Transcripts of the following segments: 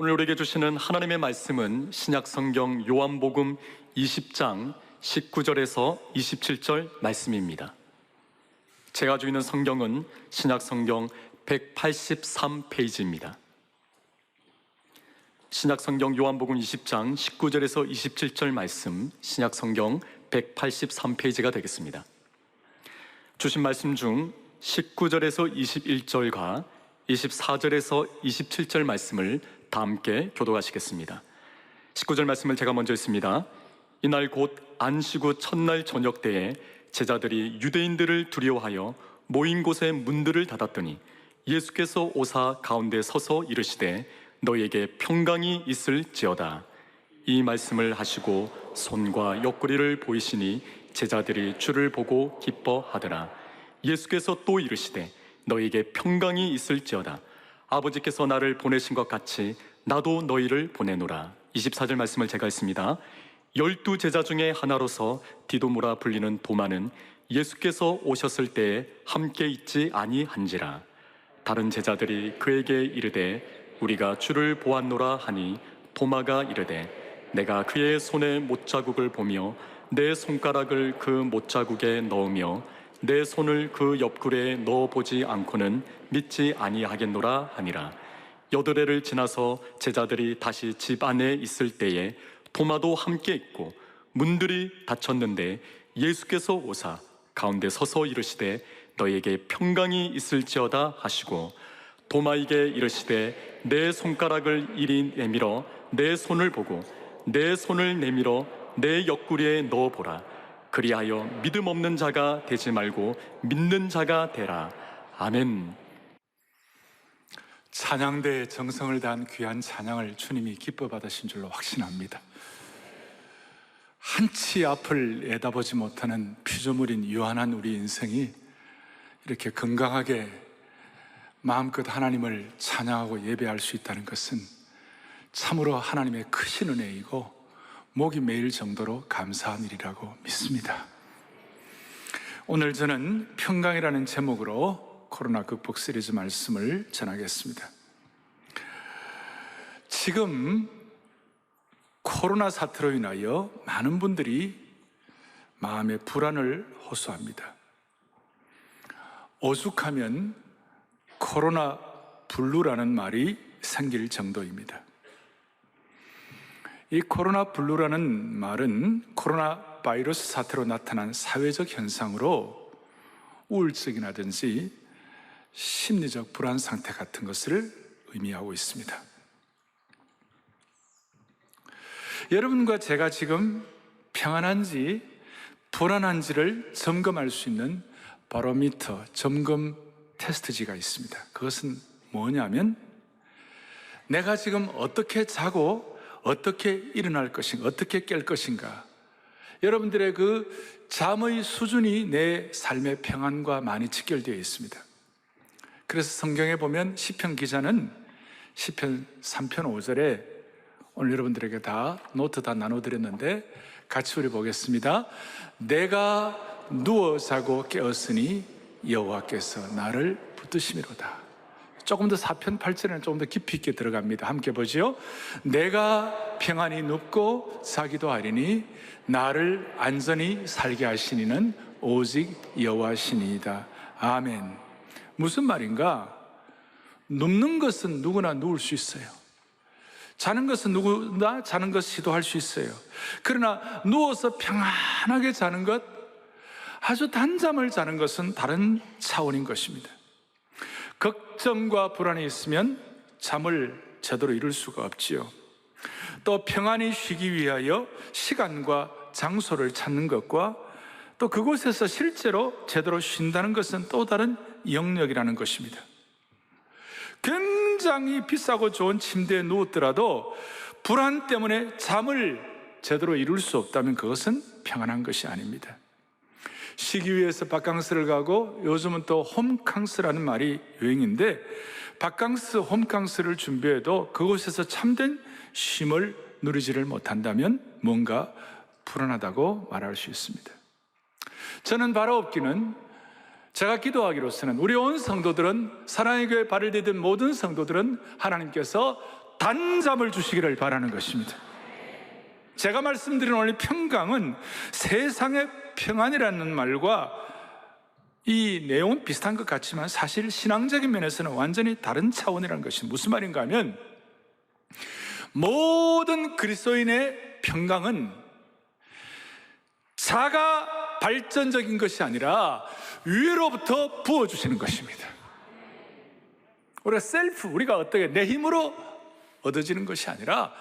오늘 우리에게 주시는 하나님의 말씀은 신약성경 요한복음 20장 19절에서 27절 말씀입니다. 제가 가지고 있는 성경은 신약성경 183페이지입니다. 신약성경 요한복음 20장 19절에서 27절 말씀, 신약성경 183페이지가 되겠습니다. 주신 말씀 중 19절에서 21절과 24절에서 27절 말씀을 다 함께 교독하시겠습니다. 19절 말씀을 제가 먼저 읽습니다. 이날 곧 안식 후 첫날 저녁 때에 제자들이 유대인들을 두려워하여 모인 곳에 문들을 닫았더니 예수께서 오사 가운데 서서 이르시되 너희에게 평강이 있을지어다. 이 말씀을 하시고 손과 옆구리를 보이시니 제자들이 주를 보고 기뻐하더라. 예수께서 또 이르시되 너희에게 평강이 있을지어다. 아버지께서 나를 보내신 것 같이 나도 너희를 보내노라. 24절 말씀을 제가 읽습니다. 12 제자 중에 하나로서 디도무라 불리는 도마는 예수께서 오셨을 때에 함께 있지 아니한지라. 다른 제자들이 그에게 이르되 우리가 주를 보았노라 하니 도마가 이르되 내가 그의 손에 못자국을 보며 내 손가락을 그 못자국에 넣으며 내 손을 그 옆구리에 넣어보지 않고는 믿지 아니하겠노라 하니라. 8해를 지나서 제자들이 다시 집 안에 있을 때에 도마도 함께 있고 문들이 닫혔는데 예수께서 오사 가운데 서서 이르시되 너희에게 평강이 있을지어다 하시고 도마에게 이르시되 내 손가락을 이리 내밀어 내 손을 보고 내 손을 내밀어 내 옆구리에 넣어보라. 그리하여 믿음 없는 자가 되지 말고 믿는 자가 되라. 아멘. 찬양대에 정성을 다한 귀한 찬양을 주님이 기뻐 받으신 줄로 확신합니다. 한치 앞을 내다보지 못하는 피조물인 유한한 우리 인생이 이렇게 건강하게 마음껏 하나님을 찬양하고 예배할 수 있다는 것은 참으로 하나님의 크신 은혜이고 목이 메일 정도로 감사한 일이라고 믿습니다. 오늘 저는 평강이라는 제목으로 코로나 극복 시리즈 말씀을 전하겠습니다. 지금 코로나 사태로 인하여 많은 분들이 마음의 불안을 호소합니다. 오죽하면 코로나 블루라는 말이 생길 정도입니다. 이 코로나 블루라는 말은 코로나 바이러스 사태로 나타난 사회적 현상으로 우울증이라든지 심리적 불안 상태 같은 것을 의미하고 있습니다. 여러분과 제가 지금 평안한지 불안한지를 점검할 수 있는 바로미터, 점검 테스트지가 있습니다. 그것은 뭐냐면 내가 지금 어떻게 자고 어떻게 일어날 것인가, 어떻게 깰 것인가. 여러분들의 그 잠의 수준이 내 삶의 평안과 많이 직결되어 있습니다. 그래서 성경에 보면 시편 기자는 시편 3편 5절에 오늘 여러분들에게 다 노트 다 나눠드렸는데 같이 우리 보겠습니다. 내가 누워 자고 깨었으니 여호와께서 나를 붙드심이로다. 조금 더 4편 8절에는 조금 더 깊이 있게 들어갑니다. 함께 보지요. 내가 평안히 눕고 자기도 하리니 나를 안전히 살게 하시니는 오직 여호와시니이다. 아멘. 무슨 말인가? 눕는 것은 누구나 누울 수 있어요. 자는 것은 누구나 자는 것 시도할 수 있어요. 그러나 누워서 평안하게 자는 것, 아주 단잠을 자는 것은 다른 차원인 것입니다. 걱정과 불안이 있으면 잠을 제대로 이룰 수가 없지요. 또 평안히 쉬기 위하여 시간과 장소를 찾는 것과 또 그곳에서 실제로 제대로 쉰다는 것은 또 다른 영역이라는 것입니다. 굉장히 비싸고 좋은 침대에 누웠더라도 불안 때문에 잠을 제대로 이룰 수 없다면 그것은 평안한 것이 아닙니다. 쉬기 위해서 바캉스를 가고 요즘은 또 홈캉스라는 말이 유행인데 바캉스, 홈캉스를 준비해도 그곳에서 참된 쉼을 누리지를 못한다면 뭔가 불안하다고 말할 수 있습니다. 저는 바라옵기는 제가 기도하기로서는 우리 온 성도들은 사랑의 교회 발을 디딘 모든 성도들은 하나님께서 단잠을 주시기를 바라는 것입니다. 제가 말씀드린 오늘 평강은 세상의 평안이라는 말과 이 내용은 비슷한 것 같지만 사실 신앙적인 면에서는 완전히 다른 차원이라는 것이 무슨 말인가 하면, 모든 그리스도인의 평강은 자가 발전적인 것이 아니라 위로부터 부어주시는 것입니다. 우리가 어떻게 내 힘으로 얻어지는 것이 아니라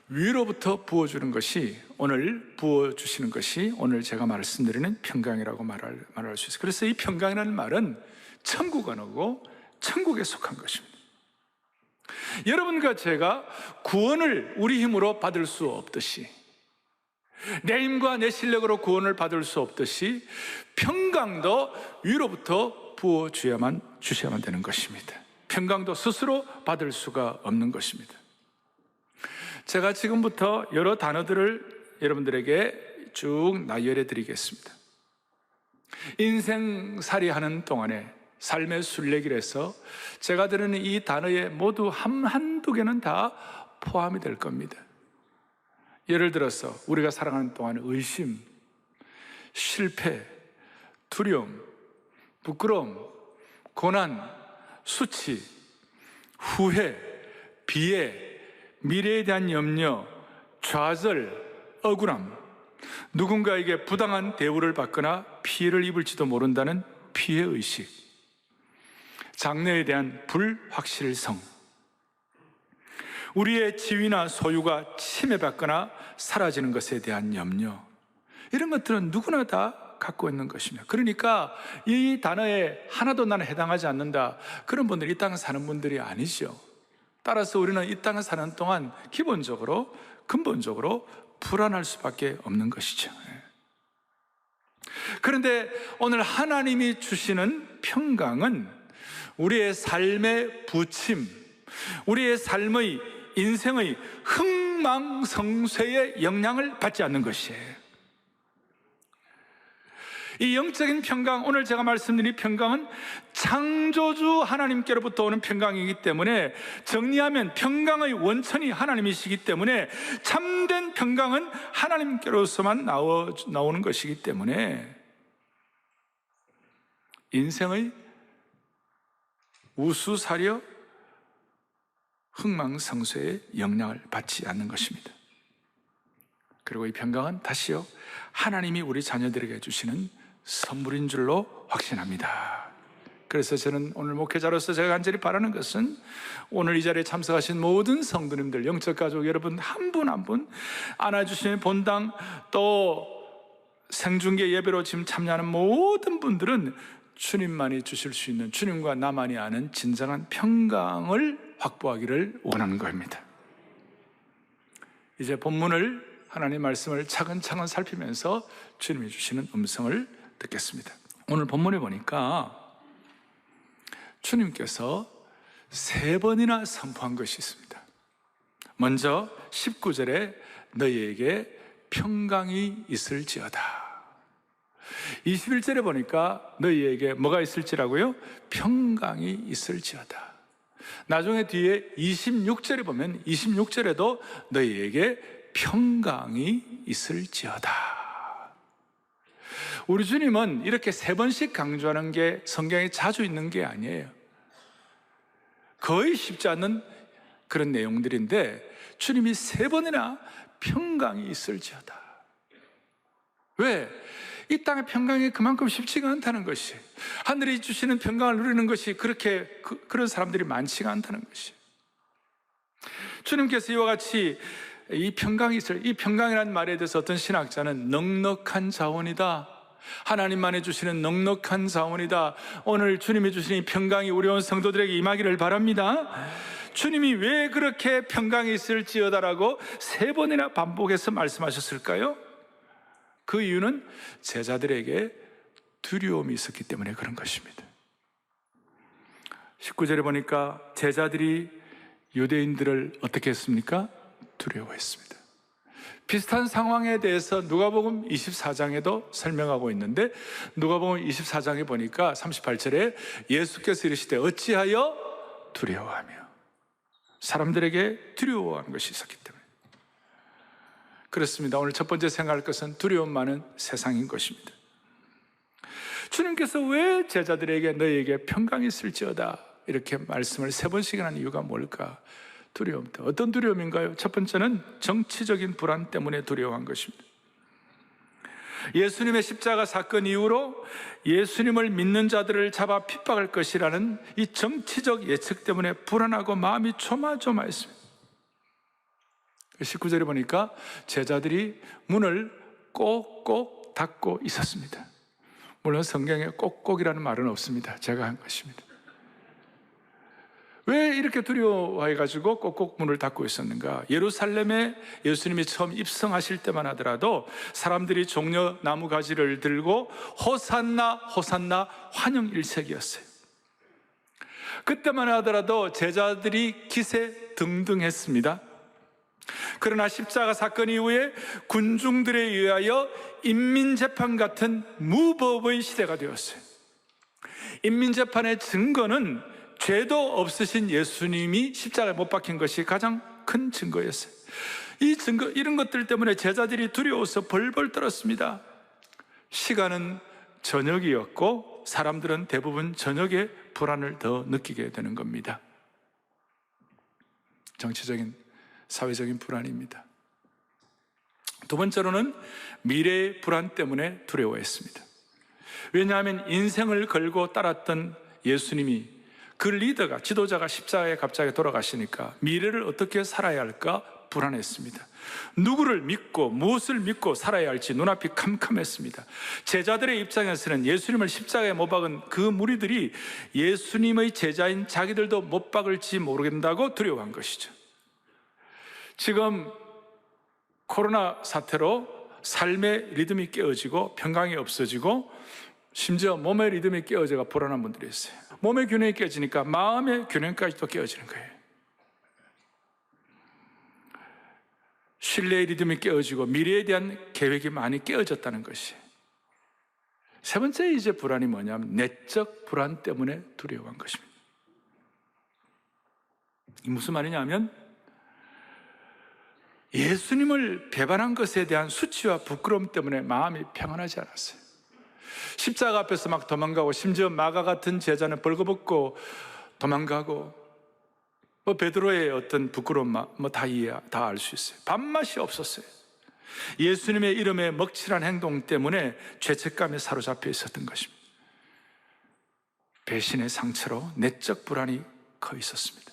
위로부터 부어주는 것이, 오늘 부어주시는 것이 오늘 제가 말씀드리는 평강이라고 말할 수 있어요. 그래서 이 평강이라는 말은 천국 언어고 천국에 속한 것입니다. 여러분과 제가 구원을 우리 힘으로 받을 수 없듯이, 내 힘과 내 실력으로 구원을 받을 수 없듯이 평강도 위로부터 부어주셔야만 되는 것입니다. 평강도 스스로 받을 수가 없는 것입니다. 제가 지금부터 여러 단어들을 여러분들에게 쭉 나열해 드리겠습니다. 인생살이 하는 동안에 삶의 순례길에서 제가 드리는 이 단어에 모두 한두 개는 다 포함이 될 겁니다. 예를 들어서 우리가 살아가는 동안 의심, 실패, 두려움, 부끄러움, 고난, 수치, 후회, 비애, 미래에 대한 염려, 좌절, 억울함, 누군가에게 부당한 대우를 받거나 피해를 입을지도 모른다는 피해의식, 장래에 대한 불확실성, 우리의 지위나 소유가 침해받거나 사라지는 것에 대한 염려, 이런 것들은 누구나 다 갖고 있는 것입니다. 그러니까 이 단어에 하나도 나는 해당하지 않는다, 그런 분들이 이 땅에 사는 분들이 아니죠. 따라서 우리는 이 땅에 사는 동안 기본적으로, 근본적으로 불안할 수밖에 없는 것이죠. 그런데 오늘 하나님이 주시는 평강은 우리의 삶의 부침, 우리의 삶의 인생의 흥망성쇠의 영향을 받지 않는 것이에요. 이 영적인 평강, 오늘 제가 말씀드린 평강은 창조주 하나님께로부터 오는 평강이기 때문에, 정리하면 평강의 원천이 하나님이시기 때문에, 참된 평강은 하나님께로서만 나오는 것이기 때문에 인생의 우수사려 흥망성쇠의 영향을 받지 않는 것입니다. 그리고 이 평강은 다시요, 하나님이 우리 자녀들에게 주시는 선물인 줄로 확신합니다. 그래서 저는 오늘 목회자로서 제가 간절히 바라는 것은, 오늘 이 자리에 참석하신 모든 성도님들, 영적 가족 여러분 한 분 한 분, 안아주시는 본당, 또 생중계 예배로 지금 참여하는 모든 분들은 주님만이 주실 수 있는, 주님과 나만이 아는 진정한 평강을 확보하기를 원하는 겁니다. 이제 본문을, 하나님의 말씀을 차근차근 살피면서 주님이 주시는 음성을 듣겠습니다. 오늘 본문에 보니까 주님께서 3번이나 선포한 것이 있습니다. 먼저 19절에 너희에게 평강이 있을지어다. 21절에 보니까 너희에게 뭐가 있을지라고요? 평강이 있을지어다. 나중에 뒤에 26절에 보면 26절에도 너희에게 평강이 있을지어다. 우리 주님은 이렇게 3번씩 강조하는 게 성경에 자주 있는 게 아니에요. 거의 쉽지 않는 그런 내용들인데, 주님이 3번이나 평강이 있을지어다. 왜? 이 땅의 평강이 그만큼 쉽지가 않다는 것이, 하늘이 주시는 평강을 누리는 것이 그렇게 그런 사람들이 많지가 않다는 것이, 주님께서 이와 같이 이 평강이라는 말에 대해서 어떤 신학자는 넉넉한 자원이다, 하나님만이 주시는 넉넉한 자원이다, 오늘 주님이 주시는 이 평강이 우리 온 성도들에게 임하기를 바랍니다. 주님이 왜 그렇게 평강이 있을지어다라고 3번이나 반복해서 말씀하셨을까요? 그 이유는 제자들에게 두려움이 있었기 때문에 그런 것입니다. 19절에 보니까 제자들이 유대인들을 어떻게 했습니까? 두려워했습니다. 비슷한 상황에 대해서 누가복음 24장에도 설명하고 있는데, 누가복음 24장에 보니까 38절에 예수께서 이르시되 어찌하여 두려워하며. 사람들에게 두려워하는 것이 있었기 때문에. 그렇습니다. 오늘 첫 번째 생각할 것은 두려움 많은 세상인 것입니다. 주님께서 왜 제자들에게 너희에게 평강이 있을지어다 이렇게 말씀을 3번씩이나 한 이유가 뭘까? 두려움. 어떤 두려움인가요? 첫 번째는 정치적인 불안 때문에 두려워한 것입니다. 예수님의 십자가 사건 이후로 예수님을 믿는 자들을 잡아 핍박할 것이라는 이 정치적 예측 때문에 불안하고 마음이 조마조마했습니다. 19절에 보니까 제자들이 문을 꼭꼭 닫고 있었습니다. 물론 성경에 꼭꼭이라는 말은 없습니다. 제가 한 것입니다. 왜 이렇게 두려워해가지고 꼭꼭 문을 닫고 있었는가? 예루살렘에 예수님이 처음 입성하실 때만 하더라도 사람들이 종려 나무 가지를 들고 호산나 호산나 환영 일색이었어요. 그때만 하더라도 제자들이 기세등등했습니다. 그러나 십자가 사건 이후에 군중들에 의하여 인민재판 같은 무법의 시대가 되었어요. 인민재판의 증거는 죄도 없으신 예수님이 십자가에 못 박힌 것이 가장 큰 증거였어요. 이 증거, 이런 것들 때문에 제자들이 두려워서 벌벌 떨었습니다. 시간은 저녁이었고 사람들은 대부분 저녁에 불안을 더 느끼게 되는 겁니다. 정치적인, 사회적인 불안입니다. 두 번째로는 미래의 불안 때문에 두려워했습니다. 왜냐하면 인생을 걸고 따랐던 예수님이, 그 리더가, 지도자가 십자가에 갑자기 돌아가시니까 미래를 어떻게 살아야 할까 불안했습니다. 누구를 믿고 무엇을 믿고 살아야 할지 눈앞이 캄캄했습니다. 제자들의 입장에서는 예수님을 십자가에 못 박은 그 무리들이 예수님의 제자인 자기들도 못 박을지 모르겠다고 두려워한 것이죠. 지금 코로나 사태로 삶의 리듬이 깨어지고 평강이 없어지고 심지어 몸의 리듬이 깨어져가 불안한 분들이 있어요. 몸의 균형이 깨지니까 마음의 균형까지도 깨어지는 거예요. 신뢰의 리듬이 깨어지고 미래에 대한 계획이 많이 깨어졌다는 것이. 세 번째 이제 불안이 뭐냐면 내적 불안 때문에 두려워한 것입니다. 이 무슨 말이냐면 예수님을 배반한 것에 대한 수치와 부끄러움 때문에 마음이 평안하지 않았어요. 십자가 앞에서 막 도망가고 심지어 마가 같은 제자는 벌거벗고 도망가고 베드로의 어떤 부끄러움 다 알 수 있어요. 밥맛이 없었어요. 예수님의 이름에 먹칠한 행동 때문에 죄책감에 사로잡혀 있었던 것입니다. 배신의 상처로 내적 불안이 커 있었습니다.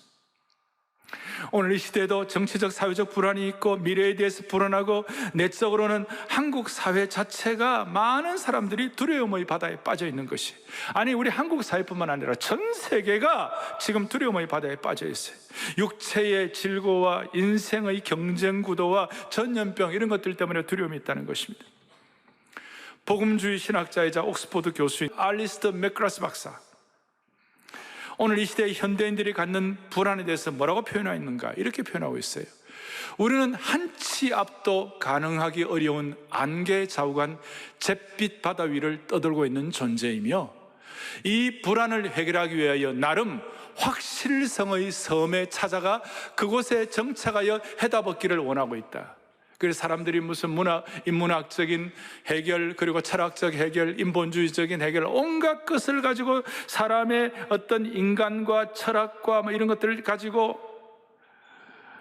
오늘 이 시대에도 정치적, 사회적 불안이 있고 미래에 대해서 불안하고 내적으로는 한국 사회 자체가 많은 사람들이 두려움의 바다에 빠져 있는 것이, 아니 우리 한국 사회뿐만 아니라 전 세계가 지금 두려움의 바다에 빠져 있어요. 육체의 질고와 인생의 경쟁 구도와 전염병 이런 것들 때문에 두려움이 있다는 것입니다. 복음주의 신학자이자 옥스퍼드 교수인 알리스트 맥그라스 박사, 오늘 이 시대의 현대인들이 갖는 불안에 대해서 뭐라고 표현하고 있는가? 이렇게 표현하고 있어요. 우리는 한 치 앞도 가능하기 어려운 안개에 자욱한 잿빛 바다 위를 떠돌고 있는 존재이며, 이 불안을 해결하기 위하여 나름 확실성의 섬에 찾아가 그곳에 정착하여 해답 얻기를 원하고 있다. 그래서 사람들이 무슨 인문학적인 해결, 그리고 철학적 해결, 인본주의적인 해결, 온갖 것을 가지고 사람의 어떤 인간과 철학과 이런 것들을 가지고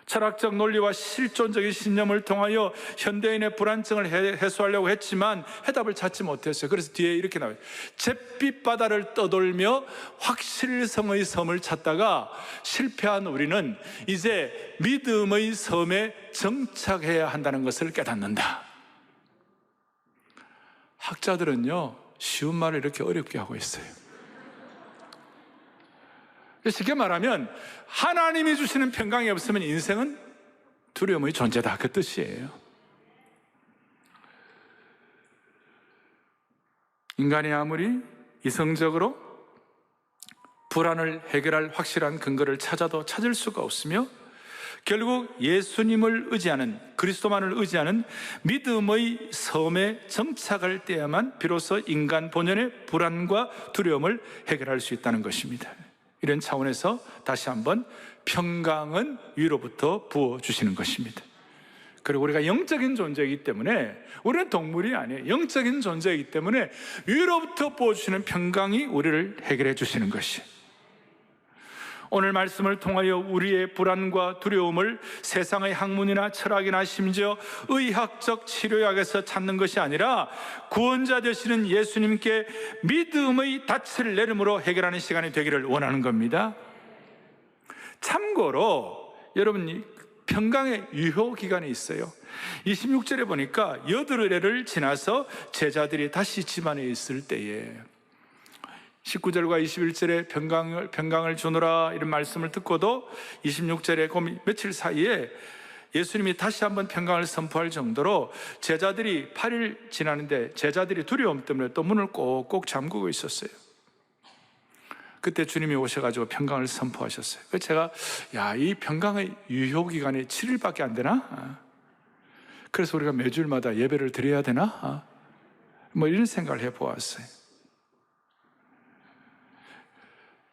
철학적 논리와 실존적인 신념을 통하여 현대인의 불안증을 해소하려고 했지만 해답을 찾지 못했어요. 그래서 뒤에 이렇게 나와요. 잿빛 바다를 떠돌며 확실성의 섬을 찾다가 실패한 우리는 이제 믿음의 섬에 정착해야 한다는 것을 깨닫는다. 학자들은요, 쉬운 말을 이렇게 어렵게 하고 있어요. 쉽게 말하면 하나님이 주시는 평강이 없으면 인생은 두려움의 존재다, 그 뜻이에요. 인간이 아무리 이성적으로 불안을 해결할 확실한 근거를 찾아도 찾을 수가 없으며 결국 예수님을 의지하는, 그리스도만을 의지하는 믿음의 섬에 정착할 때야만 비로소 인간 본연의 불안과 두려움을 해결할 수 있다는 것입니다. 이런 차원에서 다시 한번 평강은 위로부터 부어주시는 것입니다. 그리고 우리가 영적인 존재이기 때문에, 우리는 동물이 아니에요. 영적인 존재이기 때문에 위로부터 부어주시는 평강이 우리를 해결해 주시는 것이, 오늘 말씀을 통하여 우리의 불안과 두려움을 세상의 학문이나 철학이나 심지어 의학적 치료약에서 찾는 것이 아니라 구원자 되시는 예수님께 믿음의 닻을 내림으로 해결하는 시간이 되기를 원하는 겁니다. 참고로 여러분, 평강의 유효 기간이 있어요. 26절에 보니까 8회를 지나서 제자들이 다시 집안에 있을 때에, 19절과 21절에 평강을 주노라 이런 말씀을 듣고도 26절에 그 며칠 사이에 예수님이 다시 한번 평강을 선포할 정도로 제자들이 8일 지나는데 제자들이 두려움 때문에 또 문을 꼭꼭 잠그고 있었어요. 그때 주님이 오셔가지고 평강을 선포하셨어요. 그래서 제가 이 평강의 유효기간이 7일밖에 안 되나? 그래서 우리가 매주일마다 예배를 드려야 되나? 뭐 이런 생각을 해보았어요.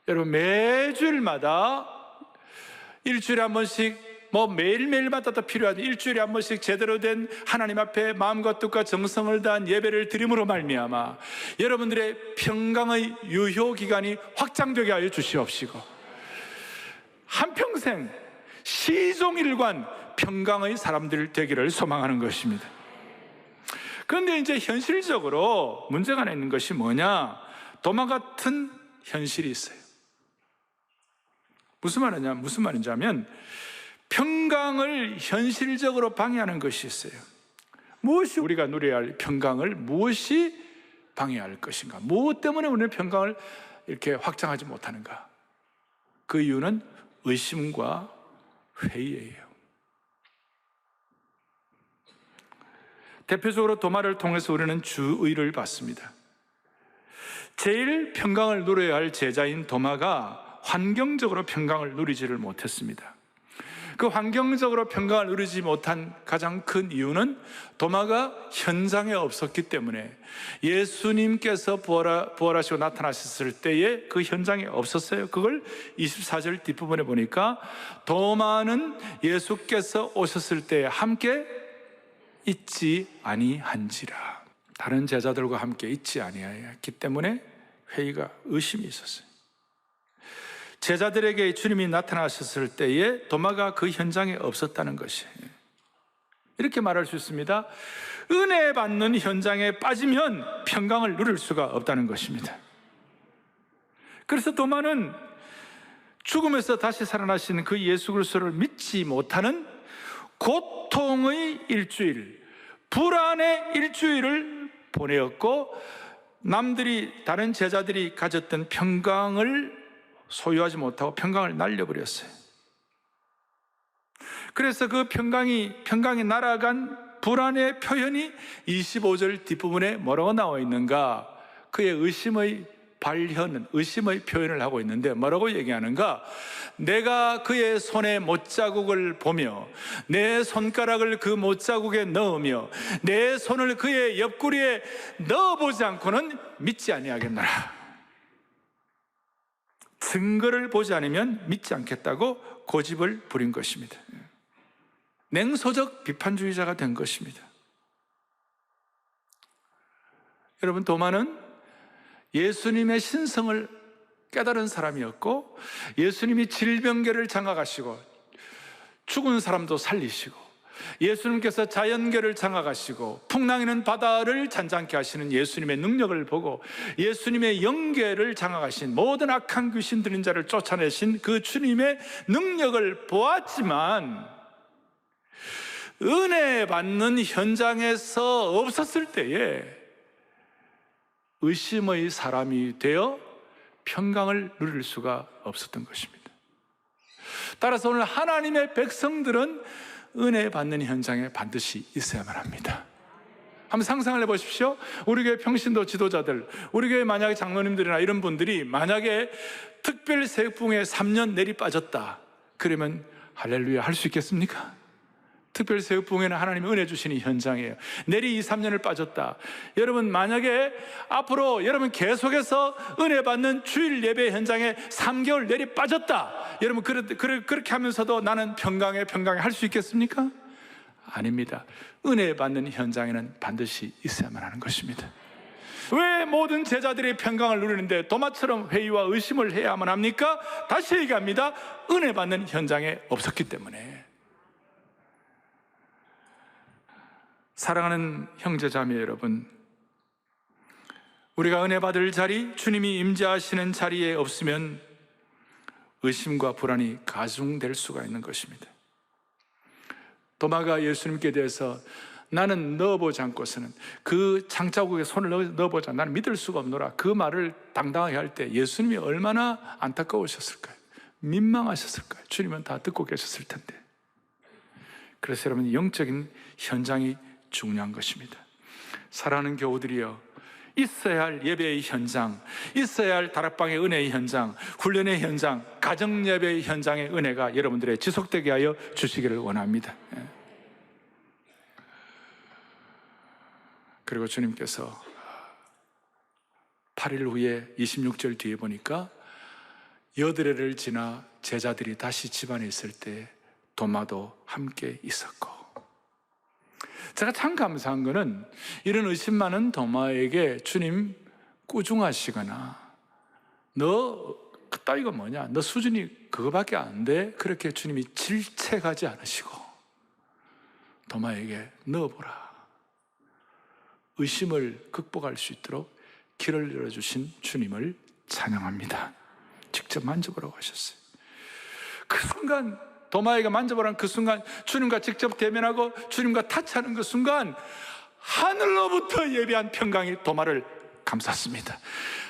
여러분, 매주일마다 일주일에 한 번씩, 매일매일마다 더 필요하지, 일주일에 한 번씩 제대로 된 하나님 앞에 마음과 뜻과 정성을 다한 예배를 드림으로 말미암아 여러분들의 평강의 유효기간이 확장되게 하여 주시옵시고, 한평생 시종일관 평강의 사람들 되기를 소망하는 것입니다. 그런데 이제 현실적으로 문제가 있는 것이 뭐냐? 도마 같은 현실이 있어요. 무슨 말인지 하면, 평강을 현실적으로 방해하는 것이 있어요. 무엇이 우리가 누려야 할 평강을 무엇이 방해할 것인가? 무엇 때문에 우리는 평강을 이렇게 확장하지 못하는가? 그 이유는 의심과 회의예요. 대표적으로 도마를 통해서 우리는 주의를 받습니다. 제일 평강을 누려야 할 제자인 도마가 환경적으로 평강을 누리지를 못했습니다. 그 환경적으로 평강을 누리지 못한 가장 큰 이유는 도마가 현장에 없었기 때문에, 예수님께서 부활하시고 나타나셨을 때에 그 현장에 없었어요. 그걸 24절 뒷부분에 보니까 도마는 예수께서 오셨을 때 함께 있지 아니한지라, 다른 제자들과 함께 있지 아니하였기 때문에 회의가, 의심이 있었어요. 제자들에게 주님이 나타나셨을 때에 도마가 그 현장에 없었다는 것이에요. 이렇게 말할 수 있습니다. 은혜 받는 현장에 빠지면 평강을 누릴 수가 없다는 것입니다. 그래서 도마는 죽음에서 다시 살아나신 그 예수 그리스도를 믿지 못하는 고통의 일주일, 불안의 일주일을 보내었고, 다른 제자들이 가졌던 평강을 소유하지 못하고 평강을 날려버렸어요. 그래서 그 평강이 날아간 불안의 표현이 25절 뒷부분에 뭐라고 나와 있는가? 그의 의심의 발현은, 의심의 표현을 하고 있는데 뭐라고 얘기하는가? 내가 그의 손에 못자국을 보며 내 손가락을 그 못자국에 넣으며 내 손을 그의 옆구리에 넣어보지 않고는 믿지 아니하겠노라. 증거를 보지 않으면 믿지 않겠다고 고집을 부린 것입니다. 냉소적 비판주의자가 된 것입니다. 여러분, 도마는 예수님의 신성을 깨달은 사람이었고, 예수님이 질병계를 장악하시고 죽은 사람도 살리시고, 예수님께서 자연계를 장악하시고 풍랑이는 바다를 잔잔케 하시는 예수님의 능력을 보고, 예수님의 영계를 장악하신 모든 악한 귀신 들린 자를 쫓아내신 그 주님의 능력을 보았지만, 은혜 받는 현장에서 없었을 때에 의심의 사람이 되어 평강을 누릴 수가 없었던 것입니다. 따라서 오늘 하나님의 백성들은 은혜 받는 현장에 반드시 있어야만 합니다. 한번 상상을 해보십시오. 우리 교회 평신도 지도자들, 우리 교회 만약에 장로님들이나 이런 분들이 만약에 특별 세풍에 3년 내리 빠졌다, 그러면 할렐루야 할 수 있겠습니까? 특별새벽부흥회는 하나님이 은혜 주시는 현장이에요. 내리 2, 3년을 빠졌다. 여러분, 만약에 앞으로 여러분 계속해서 은혜 받는 주일 예배 현장에 3개월 내리 빠졌다. 여러분, 그렇게 하면서도 나는 평강에 할 수 있겠습니까? 아닙니다. 은혜 받는 현장에는 반드시 있어야만 하는 것입니다. 왜 모든 제자들이 평강을 누리는데 도마처럼 회의와 의심을 해야만 합니까? 다시 얘기합니다. 은혜 받는 현장에 없었기 때문에. 사랑하는 형제자매 여러분, 우리가 은혜 받을 자리, 주님이 임재하시는 자리에 없으면 의심과 불안이 가중될 수가 있는 것입니다. 도마가 예수님께 대해서 나는 넣어보지 않고서는, 그 장자국에 손을 넣어보지 않고 나는 믿을 수가 없노라, 그 말을 당당하게 할 때 예수님이 얼마나 안타까우셨을까요? 민망하셨을까요? 주님은 다 듣고 계셨을 텐데. 그래서 여러분, 영적인 현장이 중요한 것입니다. 사랑하는 교우들이여, 있어야 할 예배의 현장, 있어야 할 다락방의 은혜의 현장, 훈련의 현장, 가정 예배의 현장의 은혜가 여러분들의 지속되게 하여 주시기를 원합니다. 그리고 주님께서 8일 후에 26절 뒤에 보니까 여드레를 지나 제자들이 다시 집안에 있을 때 도마도 함께 있었고, 제가 참 감사한 거는 이런 의심 많은 도마에게 주님 꾸중하시거나 너 그따위가 뭐냐, 너 수준이 그거밖에 안 돼, 그렇게 주님이 질책하지 않으시고 도마에게 넣어보라, 의심을 극복할 수 있도록 길을 열어주신 주님을 찬양합니다. 직접 만져보라고 하셨어요. 그 순간, 도마에게 만져보라는 그 순간, 주님과 직접 대면하고 주님과 타치하는 그 순간, 하늘로부터 예비한 평강이 도마를 감쌌습니다.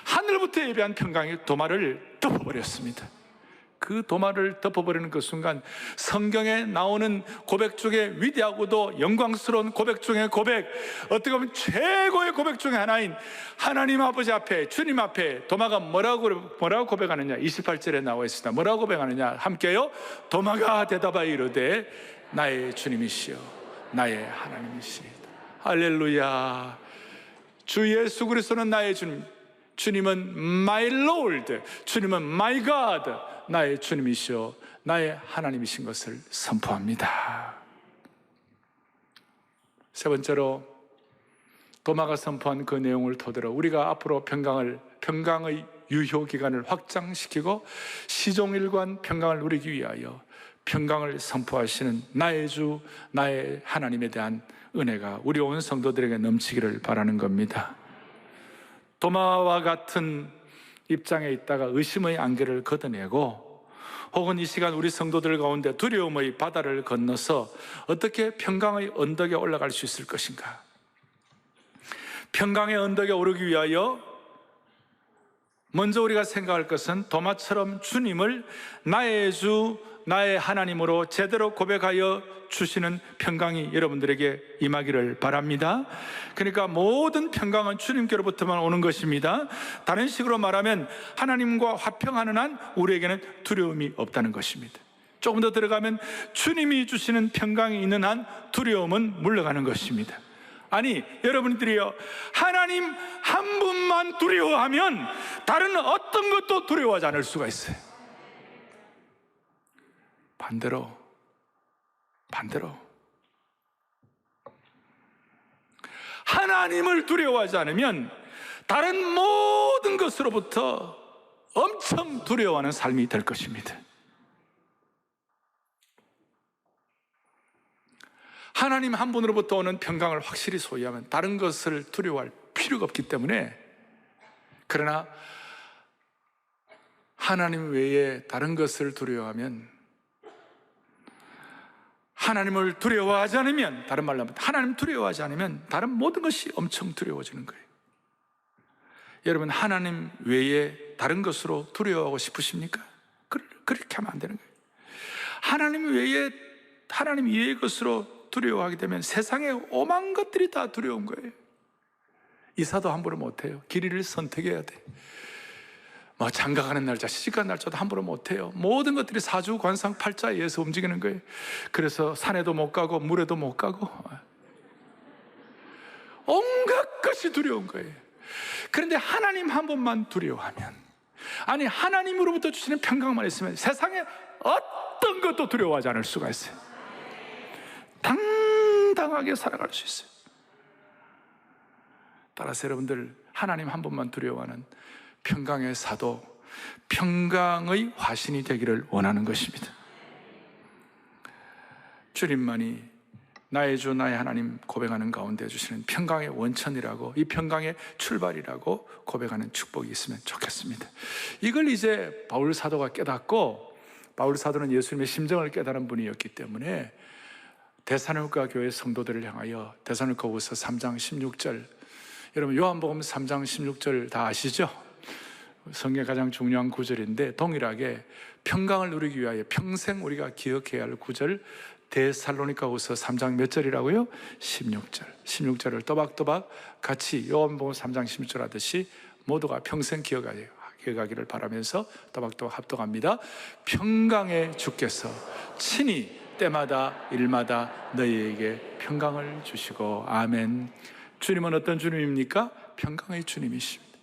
하늘로부터 예비한 평강이 도마를 덮어버렸습니다. 그 도마를 덮어버리는 그 순간, 성경에 나오는 고백 중에 위대하고도 영광스러운 고백 중에 고백, 어떻게 보면 최고의 고백 중에 하나인 하나님 아버지 앞에, 주님 앞에 도마가 뭐라고 고백하느냐, 28절에 나와 있습니다. 뭐라고 고백하느냐, 함께요. 도마가 대답하여 이르되 나의 주님이시여 나의 하나님이시다. 할렐루야. 주 예수 그리스도는 나의 주님, 주님은 my Lord, 주님은 my God, 나의 주님이시여 나의 하나님이신 것을 선포합니다. 세 번째로, 도마가 선포한 그 내용을 토대로 우리가 앞으로 평강의 유효 기간을 확장시키고 시종일관 평강을 누리기 위하여 평강을 선포하시는 나의 주, 나의 하나님에 대한 은혜가 우리 온 성도들에게 넘치기를 바라는 겁니다. 도마와 같은 입장에 있다가 의심의 안개를 걷어내고, 혹은 이 시간 우리 성도들 가운데 두려움의 바다를 건너서 어떻게 평강의 언덕에 올라갈 수 있을 것인가? 평강의 언덕에 오르기 위하여 먼저 우리가 생각할 것은 도마처럼 주님을 나의 주, 나의 하나님으로 제대로 고백하여 주시는 평강이 여러분들에게 임하기를 바랍니다. 그러니까 모든 평강은 주님께로부터만 오는 것입니다. 다른 식으로 말하면 하나님과 화평하는 한 우리에게는 두려움이 없다는 것입니다. 조금 더 들어가면 주님이 주시는 평강이 있는 한 두려움은 물러가는 것입니다. 아니, 여러분들이요, 하나님 한 분만 두려워하면 다른 어떤 것도 두려워하지 않을 수가 있어요. 반대로 하나님을 두려워하지 않으면 다른 모든 것으로부터 엄청 두려워하는 삶이 될 것입니다. 하나님 한 분으로부터 오는 평강을 확실히 소유하면 다른 것을 두려워할 필요가 없기 때문에, 그러나 하나님 외에 다른 것을 두려워하면, 하나님을 두려워하지 않으면, 다른 말로 하면 하나님 두려워하지 않으면 다른 모든 것이 엄청 두려워지는 거예요. 여러분, 하나님 외에 다른 것으로 두려워하고 싶으십니까? 그렇게 하면 안 되는 거예요. 하나님 이외의 것으로 두려워하게 되면 세상의 오만 것들이 다 두려운 거예요. 이사도 함부로 못해요. 길이를 선택해야 돼. 뭐 장가가는 날짜, 시집가는 날짜도 함부로 못해요. 모든 것들이 사주, 관상, 팔자에 의해서 움직이는 거예요. 그래서 산에도 못 가고 물에도 못 가고 온갖 것이 두려운 거예요. 그런데 하나님 한 분만 두려워하면, 아니 하나님으로부터 주시는 평강만 있으면 세상에 어떤 것도 두려워하지 않을 수가 있어요. 당당하게 살아갈 수 있어요. 따라서 여러분들, 하나님 한 분만 두려워하는 평강의 사도, 평강의 화신이 되기를 원하는 것입니다. 주님만이 나의 주 나의 하나님 고백하는 가운데 주시는 평강의 원천이라고, 이 평강의 출발이라고 고백하는 축복이 있으면 좋겠습니다. 이걸 이제 바울 사도가 깨닫고, 바울 사도는 예수님의 심정을 깨달은 분이었기 때문에 데살로니가 교회 성도들을 향하여 데살로니가후서 3장 16절, 여러분 요한복음 3장 16절 다 아시죠? 성경의 가장 중요한 구절인데, 동일하게 평강을 누리기 위하여 평생 우리가 기억해야 할 구절, 데살로니가후서 3장 몇 절이라고요? 16절. 16절을 또박또박 같이 요한복음 3장 16절 하듯이 모두가 평생 기억하기를 바라면서 또박또박 합독합니다. 평강의 주께서 친히 때마다 일마다 너희에게 평강을 주시고. 아멘. 주님은 어떤 주님입니까? 평강의 주님이십니다.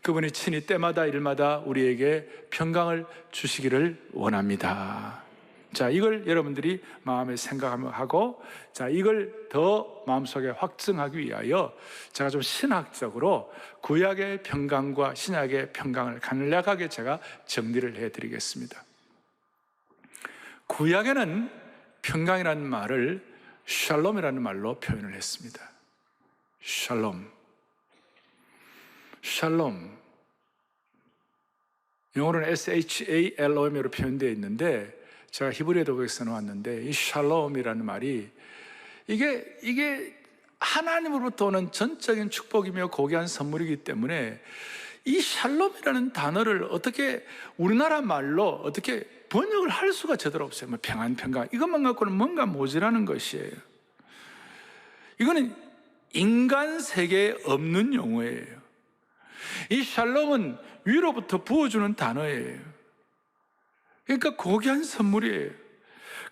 그분이 친히 때마다 일마다 우리에게 평강을 주시기를 원합니다. 자, 이걸 여러분들이 마음에 생각하고, 자, 이걸 더 마음속에 확증하기 위하여 제가 좀 신학적으로 구약의 평강과 신약의 평강을 간략하게 제가 정리를 해드리겠습니다. 구약에는 평강이라는 말을 샬롬이라는 말로 표현을 했습니다. 샬롬. 샬롬. 영어로는 SHALOM으로 표현되어 있는데, 제가 히브리어도 거기 써놓았는데, 이 샬롬이라는 말이 이게 하나님으로부터 오는 전적인 축복이며 고귀한 선물이기 때문에, 이 샬롬이라는 단어를 어떻게 우리나라 말로 어떻게 번역을 할 수가 제대로 없어요. 뭐 평안, 평강, 이것만 갖고는 뭔가 모자라는 것이에요. 이거는 인간 세계에 없는 용어예요. 이 샬롬은 위로부터 부어주는 단어예요. 그러니까 고귀한 선물이에요.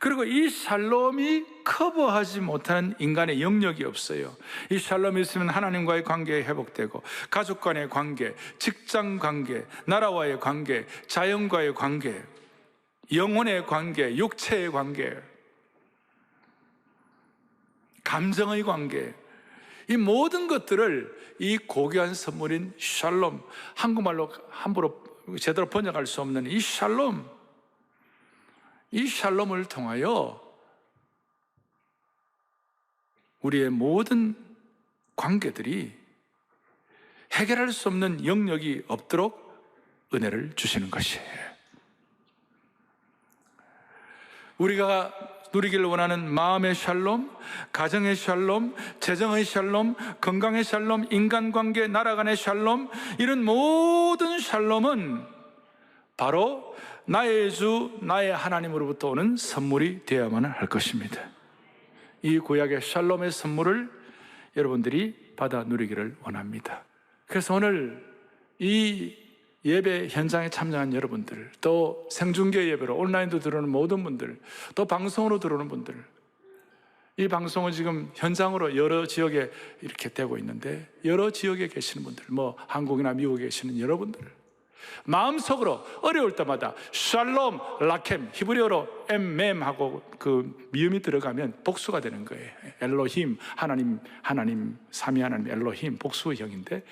그리고 이 샬롬이 커버하지 못하는 인간의 영역이 없어요. 이 샬롬이 있으면 하나님과의 관계가 회복되고, 가족 간의 관계, 직장 관계, 나라와의 관계, 자연과의 관계, 영혼의 관계, 육체의 관계, 감정의 관계, 이 모든 것들을 이 고귀한 선물인 샬롬, 한국말로 함부로 제대로 번역할 수 없는 이 샬롬, 이 샬롬을 통하여 우리의 모든 관계들이 해결할 수 없는 영역이 없도록 은혜를 주시는 것이에요. 우리가 누리기를 원하는 마음의 샬롬, 가정의 샬롬, 재정의 샬롬, 건강의 샬롬, 인간관계, 나라 간의 샬롬, 이런 모든 샬롬은 바로 나의 주, 나의 하나님으로부터 오는 선물이 되어야만 할 것입니다. 이 구약의 샬롬의 선물을 여러분들이 받아 누리기를 원합니다. 그래서 오늘 이 예배 현장에 참여한 여러분들, 또 생중계 예배로 온라인도 들어오는 모든 분들, 또 방송으로 들어오는 분들, 이 방송은 지금 현장으로 여러 지역에 이렇게 되고 있는데, 여러 지역에 계시는 분들, 뭐 한국이나 미국에 계시는 여러분들, 마음속으로 어려울 때마다 샬롬, 라켐, 히브리어로 엠mem하고 그 미음이 들어가면 복수가 되는 거예요. 엘로힘, 하나님, 삼위 하나님 엘로힘, 복수형인데,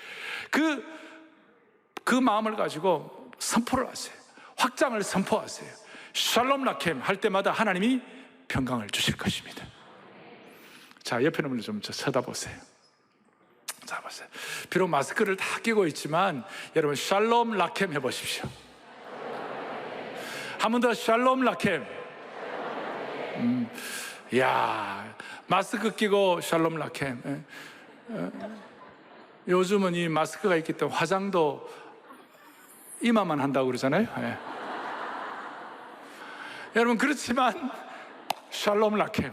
그 마음을 가지고 선포를 하세요. 확장을 선포하세요. 샬롬 라켐 할 때마다 하나님이 평강을 주실 것입니다. 자, 옆에 있는 분들 좀 쳐다보세요. 자, 보세요. 비록 마스크를 다 끼고 있지만 여러분 샬롬 라켐 해보십시오. 한 번 더 샬롬 라켐. 이야, 마스크 끼고 샬롬 라켐. 요즘은 이 마스크가 있기 때문에 화장도 이마만 한다고 그러잖아요. 네. 여러분, 그렇지만 샬롬 라켐,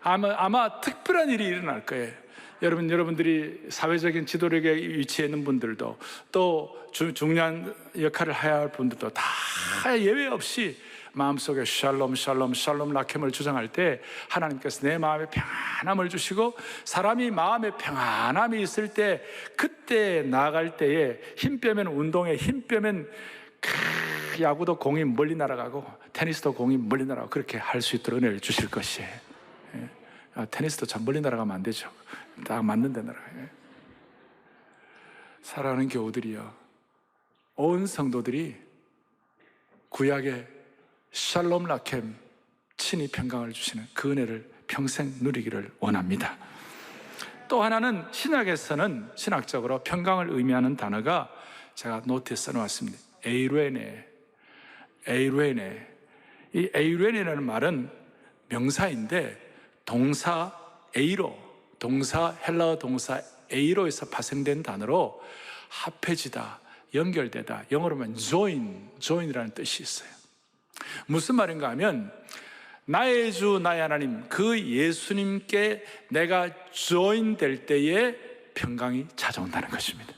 아마 특별한 일이 일어날 거예요. 여러분들이 사회적인 지도력에 위치해 있는 분들도 또 중요한 역할을 해야 할 분들도 다 예외 없이 마음속에 샬롬 샬롬 샬롬 라켐을 주장할 때 하나님께서 내 마음에 평안함을 주시고, 사람이 마음에 평안함이 있을 때 그때 나아갈 때에 힘 빼면, 운동에 힘 빼면 야구도 공이 멀리 날아가고 테니스도 공이 멀리 날아가고 그렇게 할 수 있도록 은혜를 주실 것이에요. 테니스도 참 멀리 날아가면 안 되죠. 딱 맞는 데 날아가요. 사랑하는 교우들이여, 온 성도들이 구약의 샬롬 라켐, 친히 평강을 주시는 그 은혜를 평생 누리기를 원합니다. 또 하나는 신학에서는 신학적으로 평강을 의미하는 단어가 제가 노트에 써놓았습니다. 에이루에네. 이 에이루에네라는 말은 명사인데 동사 에이로, 헬라어 동사 에이로에서 파생된 단어로 합해지다, 연결되다, 영어로 하면 join이라는 뜻이 있어요. 무슨 말인가 하면 나의 주 나의 하나님, 그 예수님께 내가 join 될 때에 평강이 찾아온다는 것입니다.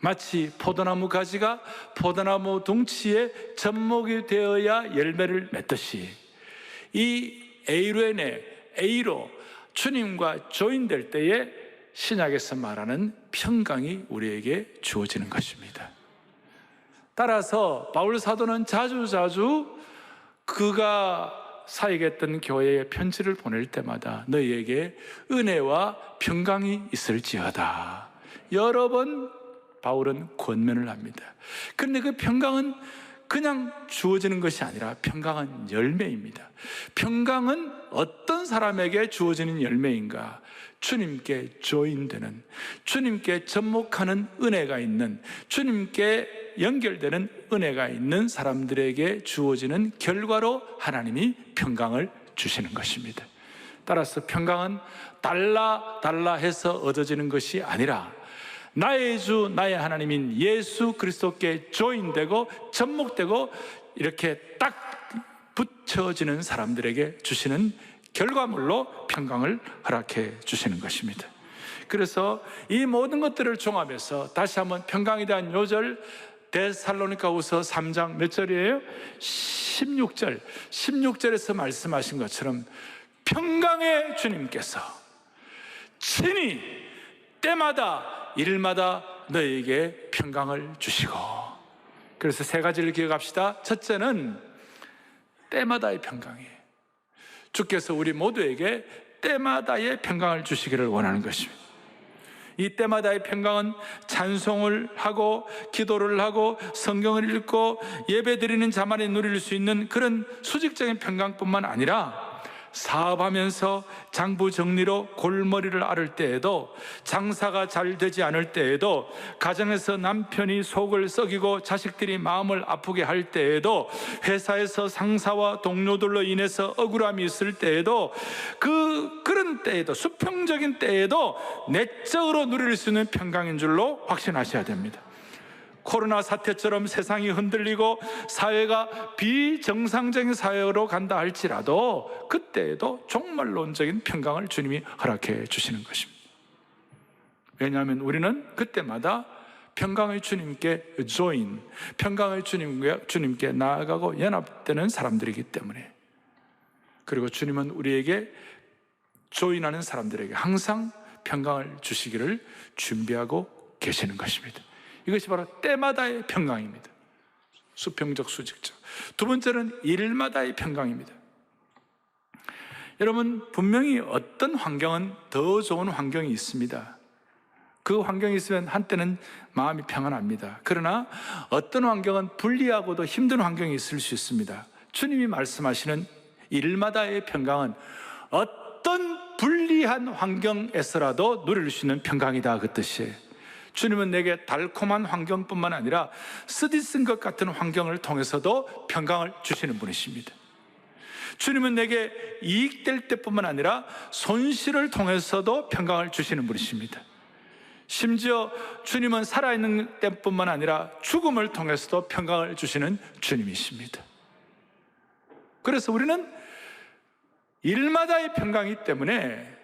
마치 포도나무 가지가 포도나무 둥치에 접목이 되어야 열매를 맺듯이 이 에이로, 주님과 join 될 때에 신약에서 말하는 평강이 우리에게 주어지는 것입니다. 따라서 바울 사도는 자주 그가 사역했던 교회에 편지를 보낼 때마다 너희에게 은혜와 평강이 있을지어다, 여러 번 바울은 권면을 합니다. 그런데 그 평강은 그냥 주어지는 것이 아니라 평강은 열매입니다. 평강은 어떤 사람에게 주어지는 열매인가? 주님께 조인되는, 주님께 접목하는 은혜가 있는, 주님께 연결되는 은혜가 있는 사람들에게 주어지는 결과로 하나님이 평강을 주시는 것입니다. 따라서 평강은 달라 해서 얻어지는 것이 아니라 나의 주 나의 하나님인 예수 그리스도께 조인되고 접목되고 이렇게 딱 붙여지는 사람들에게 주시는 결과물로 평강을 허락해 주시는 것입니다. 그래서 이 모든 것들을 종합해서 다시 한번 평강에 대한 요절, 데살로니가후서 3장 몇 절이에요? 16절에서 말씀하신 것처럼 평강의 주님께서 친히 때마다 일마다 너희에게 평강을 주시고, 그래서 세 가지를 기억합시다. 첫째는 때마다의 평강이에요. 주께서 우리 모두에게 때마다의 평강을 주시기를 원하는 것입니다. 이 때마다의 평강은 찬송을 하고 기도를 하고 성경을 읽고 예배드리는 자만이 누릴 수 있는 그런 수직적인 평강뿐만 아니라 사업하면서 장부 정리로 골머리를 앓을 때에도, 장사가 잘 되지 않을 때에도, 가정에서 남편이 속을 썩이고 자식들이 마음을 아프게 할 때에도, 회사에서 상사와 동료들로 인해서 억울함이 있을 때에도, 그런 때에도, 수평적인 때에도 내적으로 누릴 수 있는 평강인 줄로 확신하셔야 됩니다. 코로나 사태처럼 세상이 흔들리고 사회가 비정상적인 사회로 간다 할지라도 그때에도 종말론적인 평강을 주님이 허락해 주시는 것입니다. 왜냐하면 우리는 그때마다 평강의 주님께 조인, 평강의 주님께 나아가고 연합되는 사람들이기 때문에, 그리고 주님은 우리에게 조인하는 사람들에게 항상 평강을 주시기를 준비하고 계시는 것입니다. 이것이 바로 때마다의 평강입니다. 수평적, 수직적. 두 번째는 일마다의 평강입니다. 여러분, 분명히 어떤 환경은 더 좋은 환경이 있습니다. 그 환경이 있으면 한때는 마음이 평안합니다. 그러나 어떤 환경은 불리하고도 힘든 환경이 있을 수 있습니다. 주님이 말씀하시는 일마다의 평강은 어떤 불리한 환경에서라도 누릴 수 있는 평강이다, 그 뜻이에요. 주님은 내게 달콤한 환경뿐만 아니라 쓰디쓴 것 같은 환경을 통해서도 평강을 주시는 분이십니다. 주님은 내게 이익될 때뿐만 아니라 손실을 통해서도 평강을 주시는 분이십니다. 심지어 주님은 살아있는 때뿐만 아니라 죽음을 통해서도 평강을 주시는 주님이십니다. 그래서 우리는 일마다의 평강이기 때문에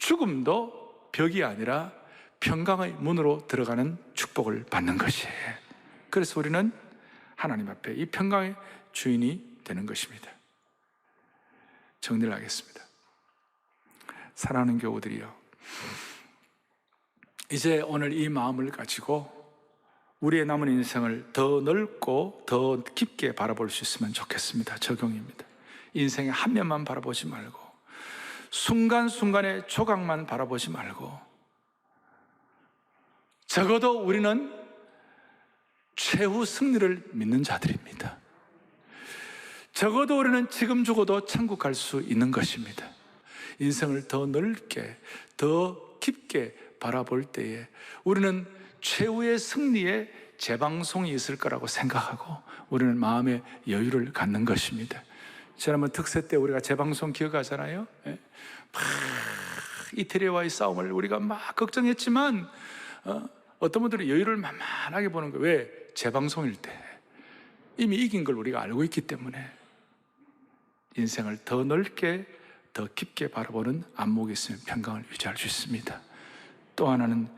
죽음도 벽이 아니라 평강의 문으로 들어가는 축복을 받는 것이에요. 그래서 우리는 하나님 앞에 이 평강의 주인이 되는 것입니다. 정리를 하겠습니다. 사랑하는 교우들이요, 이제 오늘 이 마음을 가지고 우리의 남은 인생을 더 넓고 더 깊게 바라볼 수 있으면 좋겠습니다. 적용입니다. 인생의 한 면만 바라보지 말고, 순간순간의 조각만 바라보지 말고, 적어도 우리는 최후 승리를 믿는 자들입니다. 적어도 우리는 지금 죽어도 천국 갈 수 있는 것입니다. 인생을 더 넓게, 더 깊게 바라볼 때에 우리는 최후의 승리의 재방송이 있을 거라고 생각하고 우리는 마음의 여유를 갖는 것입니다. 지난번 특세 때 우리가 재방송 기억하잖아요. 막 이태리와의 싸움을 우리가 막 걱정했지만 어떤 분들은 여유를 만만하게 보는 거예요. 왜? 재방송일 때 이미 이긴 걸 우리가 알고 있기 때문에. 인생을 더 넓게, 더 깊게 바라보는 안목이 있으면 평강을 유지할 수 있습니다. 또 하나는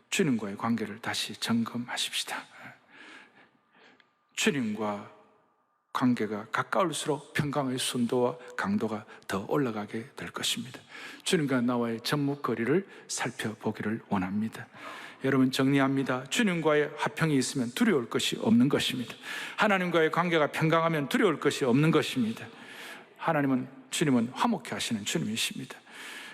주님과의 관계를 다시 점검하십시다. 주님과 관계가 가까울수록 평강의 순도와 강도가 더 올라가게 될 것입니다. 주님과 나와의 접목거리를 살펴보기를 원합니다. 여러분, 정리합니다. 주님과의 화평이 있으면 두려울 것이 없는 것입니다. 하나님과의 관계가 평강하면 두려울 것이 없는 것입니다. 주님은 화목케 하시는 주님이십니다.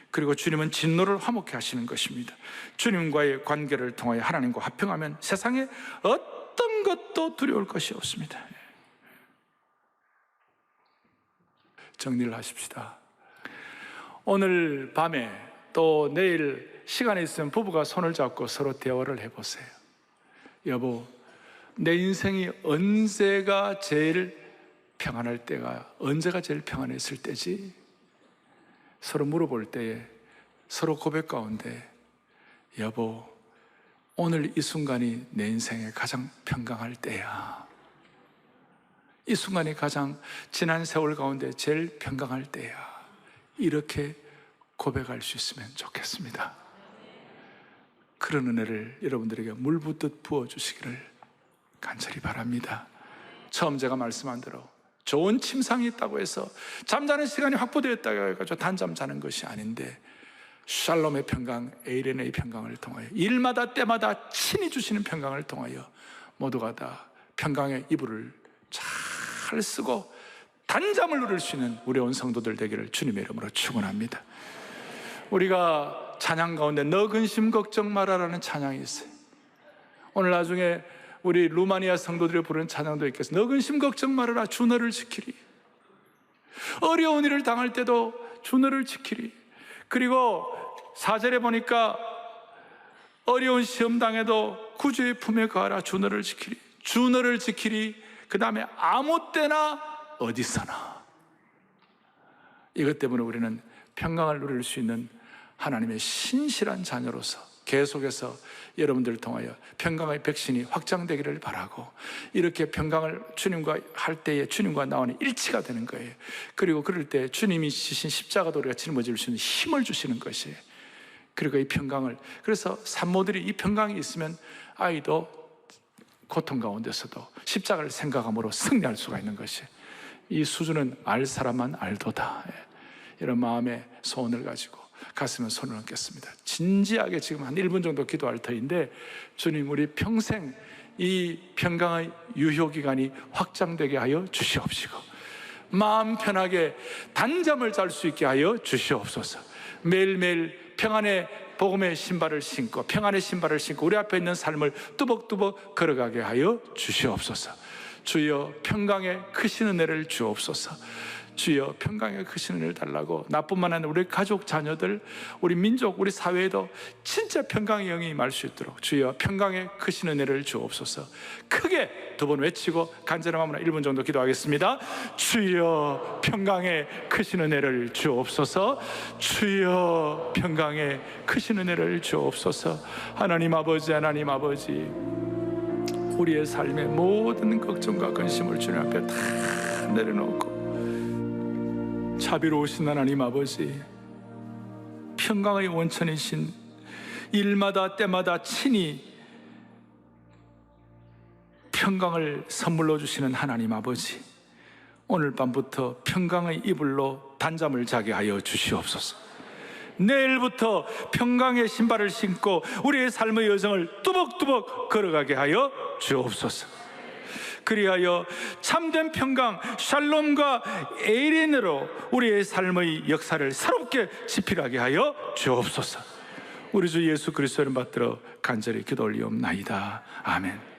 그리고 주님은 진노를 화목케 하시는 것입니다. 주님과의 관계를 통하여 하나님과 화평하면 세상에 어떤 것도 두려울 것이 없습니다. 정리를 하십시다. 오늘 밤에 또 내일 시간이 있으면 부부가 손을 잡고 서로 대화를 해보세요. 여보, 내 인생이 언제가 제일 평안할 때가, 언제가 제일 평안했을 때지? 서로 물어볼 때에 서로 고백 가운데, 여보, 오늘 이 순간이 내 인생에 가장 평강할 때야. 이 순간이 가장 지난 세월 가운데 제일 평강할 때야. 이렇게 고백할 수 있으면 좋겠습니다. 그런 은혜를 여러분들에게 물 붓듯 부어주시기를 간절히 바랍니다. 처음 제가 말씀한 대로 좋은 침상이 있다고 해서 잠자는 시간이 확보되었다고 해가지고 단잠 자는 것이 아닌데, 샬롬의 평강, 에이레네의 평강을 통하여 일마다 때마다 친히 주시는 평강을 통하여 모두가 다 평강의 이불을 잘 쓰고 단잠을 누릴 수 있는 우리 온 성도들 되기를 주님의 이름으로 축원합니다. 우리가 찬양 가운데 너 근심 걱정 마라라는 찬양이 있어요. 오늘 나중에 우리 루마니아 성도들이 부르는 찬양도 있겠어요. 너 근심 걱정 말아라, 주 너를 지키리. 어려운 일을 당할 때도 주 너를 지키리. 그리고 4절에 보니까 어려운 시험 당해도 구주의 품에 거하라, 주 너를 지키리. 주 너를 지키리. 그 다음에 아무 때나 어디서나. 이것 때문에 우리는 평강을 누릴 수 있는 하나님의 신실한 자녀로서 계속해서 여러분들을 통하여 평강의 백신이 확장되기를 바라고, 이렇게 평강을 주님과 할 때에 주님과 나와는 일치가 되는 거예요. 그리고 그럴 때 주님이 지신 십자가도 우리가 짊어질 수 있는 힘을 주시는 것이에요. 그리고 이 평강을, 그래서 산모들이 이 평강이 있으면 아이도 고통 가운데서도 십자가를 생각함으로 승리할 수가 있는 것이에요. 이 수준은 알 사람만 알도다. 이런 마음의 소원을 가지고 가슴에 손을 얹겠습니다. 진지하게 지금 한 1분 정도 기도할 터인데, 주님, 우리 평생 이 평강의 유효기간이 확장되게 하여 주시옵시고, 마음 편하게 단잠을 잘 수 있게 하여 주시옵소서. 매일매일 평안의 복음의 신발을 신고, 평안의 신발을 신고 우리 앞에 있는 삶을 뚜벅뚜벅 걸어가게 하여 주시옵소서. 주여, 평강의 크신 은혜를 주옵소서. 주여, 평강의 크신 은혜를 달라고 나뿐만 아니라 우리 가족, 자녀들, 우리 민족, 우리 사회에도 진짜 평강의 영이 임할 수 있도록 주여, 평강의 크신 은혜를 주옵소서. 크게 두 번 외치고 간절한 마음으로 1분 정도 기도하겠습니다. 주여, 평강의 크신 은혜를 주옵소서. 주여, 평강의 크신 은혜를 주옵소서. 하나님 아버지, 하나님 아버지, 우리의 삶의 모든 걱정과 근심을 주님 앞에 다 내려놓고 자비로우신 하나님 아버지, 평강의 원천이신, 일마다 때마다 친히 평강을 선물로 주시는 하나님 아버지, 오늘 밤부터 평강의 이불로 단잠을 자게 하여 주시옵소서. 내일부터 평강의 신발을 신고 우리의 삶의 여정을 뚜벅뚜벅 걸어가게 하여 주옵소서. 그리하여 참된 평강, 샬롬과 에이렌으로 우리의 삶의 역사를 새롭게 지필하게 하여 주옵소서. 우리 주 예수 그리스도를 받들어 간절히 기도 올리옵나이다. 아멘.